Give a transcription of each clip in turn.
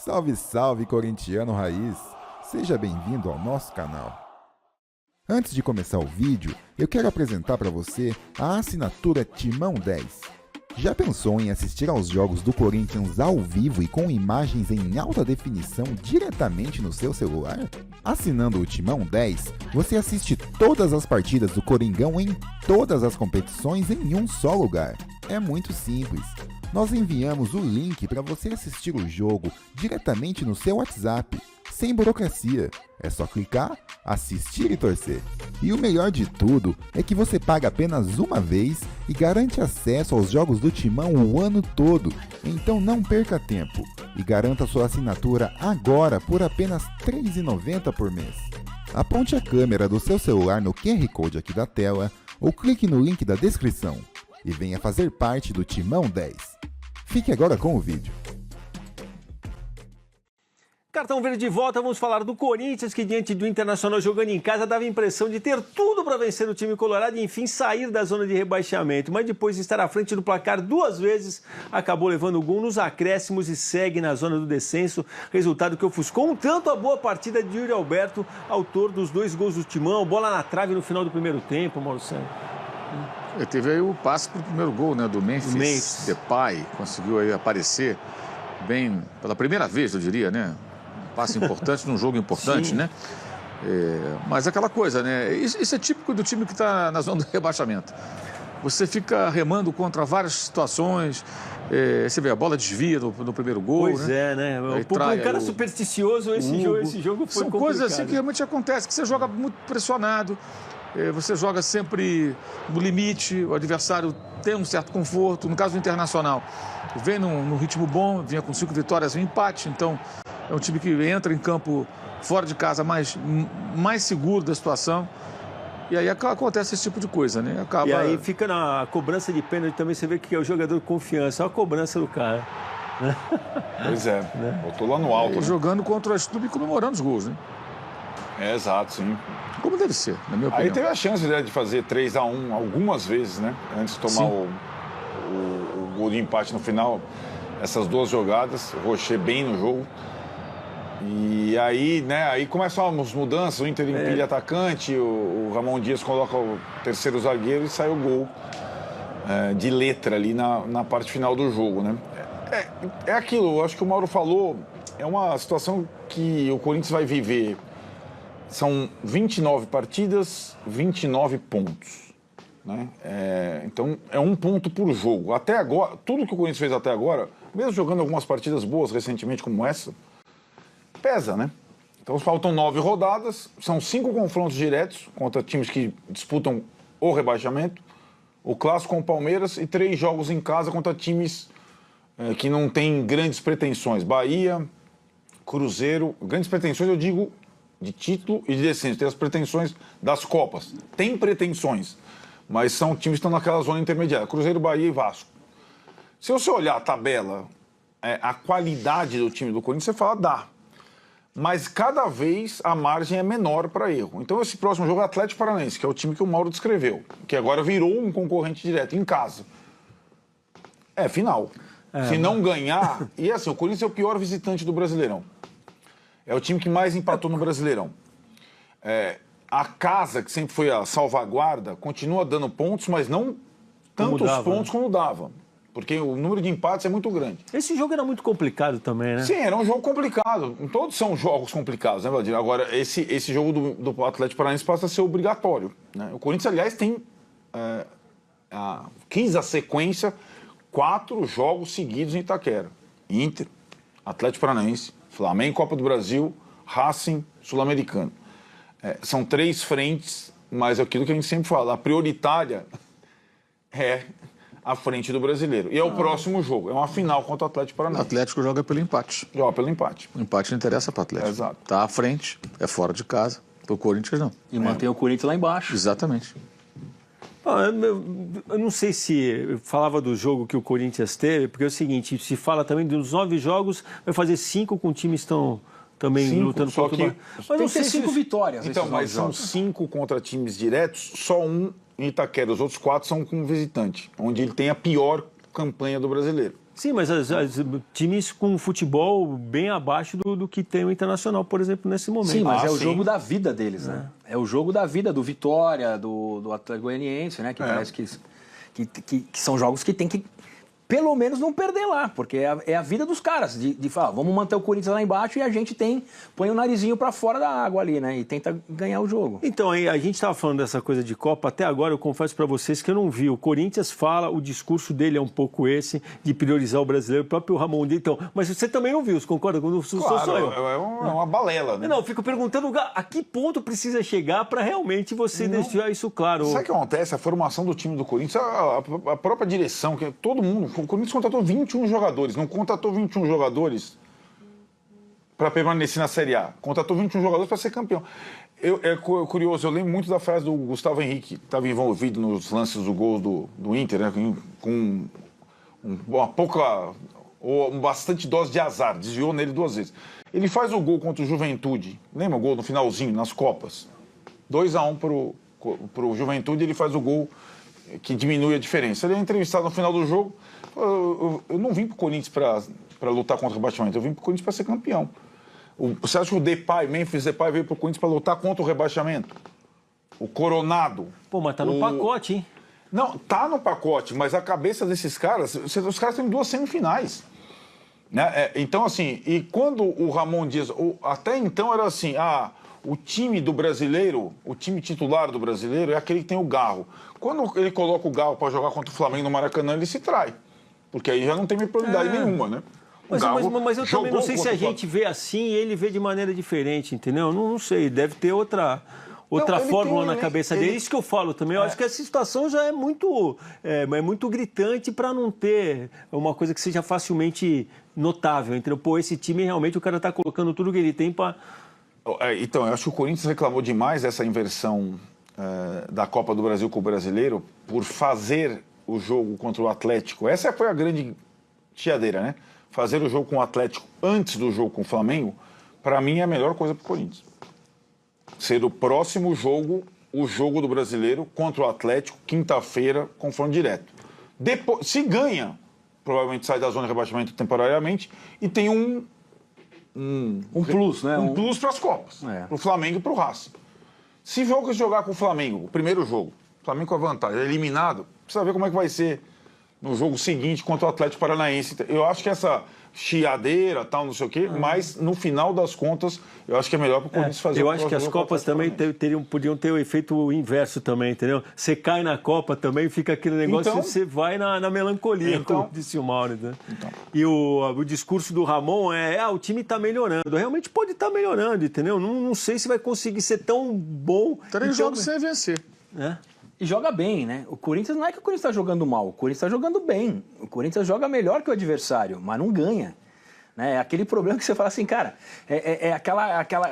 Salve, salve, corintiano raiz! Seja bem-vindo ao nosso canal. Antes de começar o vídeo, eu quero apresentar para você a assinatura Timão 10. Já pensou em assistir aos jogos do Corinthians ao vivo e com imagens em alta definição diretamente no seu celular? Assinando o Timão 10, você assiste todas as partidas do Coringão em todas as competições em um só lugar. É muito simples. Nós enviamos o link para você assistir o jogo diretamente no seu WhatsApp, sem burocracia. É só clicar, assistir e torcer. E o melhor de tudo é que você paga apenas uma vez e garante acesso aos jogos do Timão o ano todo. Então não perca tempo e garanta sua assinatura agora por apenas R$ 3,90 por mês. Aponte a câmera do seu celular no QR Code aqui da tela ou clique no link da descrição e venha fazer parte do Timão 10. Fique agora com o vídeo. Cartão Verde de volta, vamos falar do Corinthians, que diante do Internacional jogando em casa dava a impressão de ter tudo para vencer o time colorado e enfim sair da zona de rebaixamento. Mas depois de estar à frente do placar duas vezes, acabou levando o gol nos acréscimos e segue na zona do descenso. Resultado que ofuscou um tanto a boa partida de Yuri Alberto, autor dos 2 gols do Timão, bola na trave no final do primeiro tempo, Mauro César. Teve aí o passe para o primeiro gol, né, do Memphis Depay, conseguiu aí aparecer bem, pela primeira vez, eu diria, né? Passe importante num jogo importante, Sim. né? Mas aquela coisa, né? Isso é típico do time que está na zona do rebaixamento. Você fica remando contra várias situações. Você vê, a bola desvia no primeiro gol. Pois né? né? Um cara supersticioso, esse jogo foi São complicado. coisas assim que realmente acontecem, que você joga muito pressionado. Você joga sempre no limite, o adversário tem um certo conforto. No caso do Internacional, vem num ritmo bom, vinha com 5 vitórias e um empate, então é um time que entra em campo fora de casa mais seguro da situação. E aí acontece esse tipo de coisa, né? E aí fica na cobrança de pênalti também, você vê que é o jogador de confiança, olha a cobrança do cara. Pois é, botou lá no alto. Jogando contra o Astúbio e comemorando os gols, né? Exato, sim. Como deve ser, na minha opinião. Aí teve a chance, né, de fazer 3-1 algumas vezes, né? Antes de tomar o gol de empate no final. Essas 2 jogadas, o Rocher bem no jogo. E aí, né, aí começam as mudanças, o Inter empilha atacante, o Ramon Dias coloca o terceiro zagueiro e sai o gol de letra ali na parte final do jogo, né? É aquilo, eu acho que o Mauro falou, é uma situação que o Corinthians vai viver. São 29 partidas, 29 pontos. Né? Então, é 1 ponto por jogo. Até agora, tudo que o Corinthians fez até agora, mesmo jogando algumas partidas boas recentemente como essa, pesa, né? Então, faltam 9 rodadas, são 5 confrontos diretos contra times que disputam o rebaixamento, o clássico com o Palmeiras e 3 jogos em casa contra times que não têm grandes pretensões. Bahia, Cruzeiro, grandes pretensões eu digo de título e de descenso, tem as pretensões das Copas. Tem pretensões, mas são times que estão naquela zona intermediária, Cruzeiro, Bahia e Vasco. Se você olhar a tabela, a qualidade do time do Corinthians, você fala, dá. Mas cada vez a margem é menor para erro. Então esse próximo jogo é Atlético Paranaense, que é o time que o Mauro descreveu, que agora virou um concorrente direto em casa. É final. Se não ganhar... E assim, o Corinthians é o pior visitante do Brasileirão. É o time que mais empatou no Brasileirão. A casa, que sempre foi a salvaguarda, continua dando pontos, mas não tantos pontos como dava. Porque o número de empates é muito grande. Esse jogo era muito complicado também, né? Sim, era um jogo complicado. Todos são jogos complicados, né, Valdir? Agora, esse jogo do Atlético Paranaense passa a ser obrigatório. Né? O Corinthians, aliás, tem... quis a sequência 4 jogos seguidos em Itaquera. Inter, Atlético Paranaense, Flamengo, Copa do Brasil, Racing, Sul-Americano. São 3 frentes, mas é aquilo que a gente sempre fala, a prioritária é à frente do brasileiro. E é o próximo jogo, é uma final contra o Atlético Paranaense. O Atlético joga pelo empate. Joga pelo empate. O empate não interessa para o Atlético. Exato. Está à frente, é fora de casa. Para o Corinthians, não. E mantém o Corinthians lá embaixo. Exatamente. Eu não sei se eu falava do jogo que o Corinthians teve, porque é o seguinte, se fala também dos 9 jogos, vai fazer 5 com times que estão também 5, lutando só contra que... Mas Tem não que sei ter 5 vitórias. Então, mas são 5 contra times diretos, só um em Itaquera. Os outros 4 são com visitante, onde ele tem a pior campanha do brasileiro. Sim, mas times com futebol bem abaixo do que tem o Internacional, por exemplo, nesse momento. Sim, mas é o sim. jogo da vida deles, né? É o jogo da vida do Vitória, do Atlético Goianiense, né? Que parece que são jogos que tem que, pelo menos, não perder lá, porque é a vida dos caras, de falar, vamos manter o Corinthians lá embaixo e a gente põe o narizinho pra fora da água ali, né? E tenta ganhar o jogo. Então, aí, a gente estava falando dessa coisa de Copa, até agora eu confesso para vocês que eu não vi. O Corinthians fala, o discurso dele é um pouco esse, de priorizar o brasileiro, o próprio Ramon dele. Então, mas você também não viu, você concorda? Claro, sou eu. É uma balela, né? Não, eu fico perguntando a que ponto precisa chegar para realmente você deixar isso claro. Sabe o que acontece? A formação do time do Corinthians, a própria direção, que todo mundo, o Corinthians contratou 21 jogadores, não contratou 21 jogadores para permanecer na Série A, contratou 21 jogadores para ser campeão. É curioso, eu lembro muito da frase do Gustavo Henrique, que estava envolvido nos lances do gol do Inter, né, com uma pouca, ou bastante dose de azar, desviou nele 2 vezes. Ele faz o gol contra o Juventude, lembra o gol no finalzinho, nas Copas? 2-1 pro Juventude, ele faz o gol que diminui a diferença. Ele é entrevistado no final do jogo, eu não vim pro Corinthians para lutar contra o rebaixamento, eu vim pro Corinthians para ser campeão. Você acha que o Memphis Depay veio pro Corinthians para lutar contra o rebaixamento? O Coronado. Pô, mas tá no pacote, hein? Não, tá no pacote, mas a cabeça desses caras, os caras têm 2 semifinais. Né? Então, assim, e quando o Ramon Dias, até então era assim, o time do brasileiro, o time titular do brasileiro é aquele que tem o Garro. Quando ele coloca o Garro para jogar contra o Flamengo no Maracanã, ele se trai. Porque aí já não tem prioridade nenhuma, né? Mas eu também não sei se a gente vê assim e ele vê de maneira diferente, entendeu? Não sei, deve ter outra fórmula na cabeça dele. Isso que eu falo também. Eu acho que essa situação já é muito gritante para não ter uma coisa que seja facilmente notável, entendeu? Pô, esse time realmente o cara tá colocando tudo que ele tem para... Então, eu acho que o Corinthians reclamou demais dessa inversão da Copa do Brasil com o brasileiro por fazer o jogo contra o Atlético. Essa foi a grande chiadeira, né? Fazer o jogo com o Atlético antes do jogo com o Flamengo, para mim é a melhor coisa para o Corinthians. Ser o próximo jogo, o jogo do brasileiro contra o Atlético, quinta-feira, confronto direto. Depois, se ganha, provavelmente sai da zona de rebaixamento temporariamente e tem um plus, né? Um plus para as Copas, para o Flamengo e para o Racing. Se jogar com o Flamengo, o primeiro jogo, o Flamengo com a vantagem, é eliminado, precisa ver como é que vai ser no jogo seguinte contra o Atlético Paranaense. Eu acho que essa chiadeira, tal, não sei o quê, mas no final das contas, eu acho que é melhor para o Corinthians fazer. Eu acho que as Copas também podiam ter o efeito inverso também, entendeu? Você cai na Copa também, fica aquele negócio, então, você vai na melancolia, como disse o Mauro, né? Então. E o discurso do Ramon o time está melhorando. Realmente pode estar melhorando, entendeu? Não sei se vai conseguir ser tão bom. 3 jogos sem vencer. E joga bem, né? O Corinthians não é que o Corinthians está jogando mal, o Corinthians está jogando bem. O Corinthians joga melhor que o adversário, mas não ganha. Né? É aquele problema que você fala assim, cara,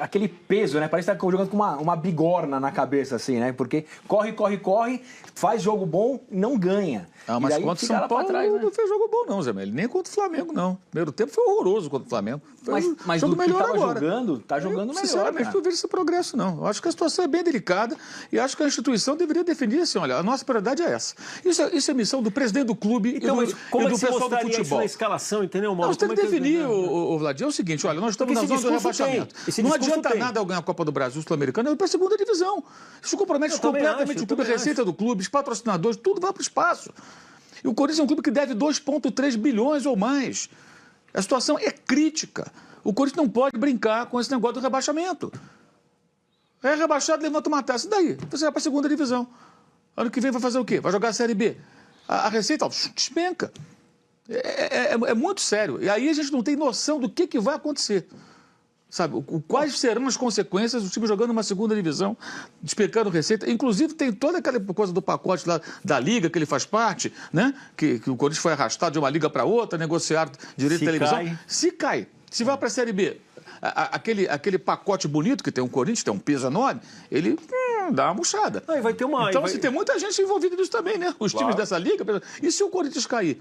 aquele peso, né? Parece que tá jogando com uma bigorna na cabeça, assim, né? Porque corre, faz jogo bom, não ganha. Mas contra o São Paulo trás, né? Não fez jogo bom, não, Zé Meli. Nem contra o Flamengo, não. Primeiro tempo foi horroroso contra o Flamengo. Mas do que estava jogando, tá jogando melhor. Sinceramente, não vejo esse progresso, não. Eu acho que a situação é bem delicada e acho que a instituição deveria definir assim, olha, a nossa prioridade é essa. Isso é missão do presidente do clube então, e do pessoal do futebol. Isso na escalação, entendeu, Mauro? Nós temos que definir, Vladir, é o seguinte, olha, nós estamos na zona do rebaixamento. Não adianta nada eu ganhar a Copa do Brasil, Sul-Americana, eu ir para a segunda divisão. Isso compromete completamente o clube, a receita do clube, os patrocinadores, tudo vai para o espaço. E o Corinthians é um clube que deve 2,3 bilhões ou mais. A situação é crítica. O Corinthians não pode brincar com esse negócio do rebaixamento. É rebaixado, levanta uma taça. E daí? Você vai para a segunda divisão. Ano que vem vai fazer o quê? Vai jogar a Série B. A receita despenca. É muito sério. E aí a gente não tem noção do que vai acontecer. Sabe, quais serão as consequências do time jogando uma segunda divisão, despecando receita. Inclusive, tem toda aquela coisa do pacote lá da liga que ele faz parte, né? Que o Corinthians foi arrastado de uma liga para outra, negociar direito de televisão. Se cai, se vai para a Série B, aquele pacote bonito que tem o Corinthians, tem um peso enorme, ele dá uma murchada. Então, tem muita gente envolvida nisso também, né? Os times dessa liga. E se o Corinthians cair?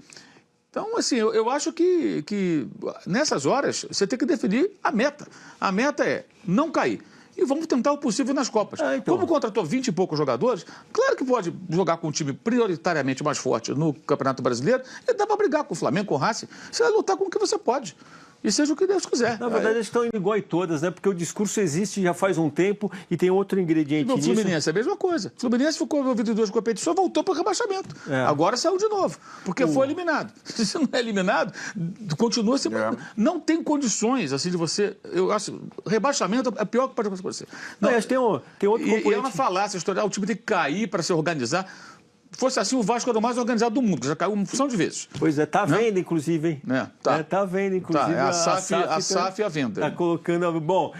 Então, assim, eu acho que nessas horas você tem que definir a meta. A meta é não cair. e vamos tentar o possível nas Copas. Então. Como contratou 20 e poucos jogadores, claro que pode jogar com um time prioritariamente mais forte no Campeonato Brasileiro e dá para brigar com o Flamengo, com o Racing. Você vai lutar com o que você pode. E seja o que Deus quiser. Na verdade, eles estão igual em todas, né? Porque o discurso existe já faz um tempo e tem outro ingrediente No nisso. Fluminense é a mesma coisa. O Fluminense ficou envolvido em 2 competições, voltou para o rebaixamento. Agora saiu de novo, porque foi eliminado. Se não é eliminado, continua sendo... Não tem condições, assim, de você... Eu acho, rebaixamento é a pior que pode acontecer. Não, mas tem outro componente. E é uma falácia, a história, o time tem que cair para se organizar. Fosse assim, o Vasco era o mais organizado do mundo, que já caiu uma função de vezes. Pois é, tá vendo, inclusive, hein? Tá. Tá vendo, inclusive. Tá, é a SAF à venda. Tá colocando... Bom...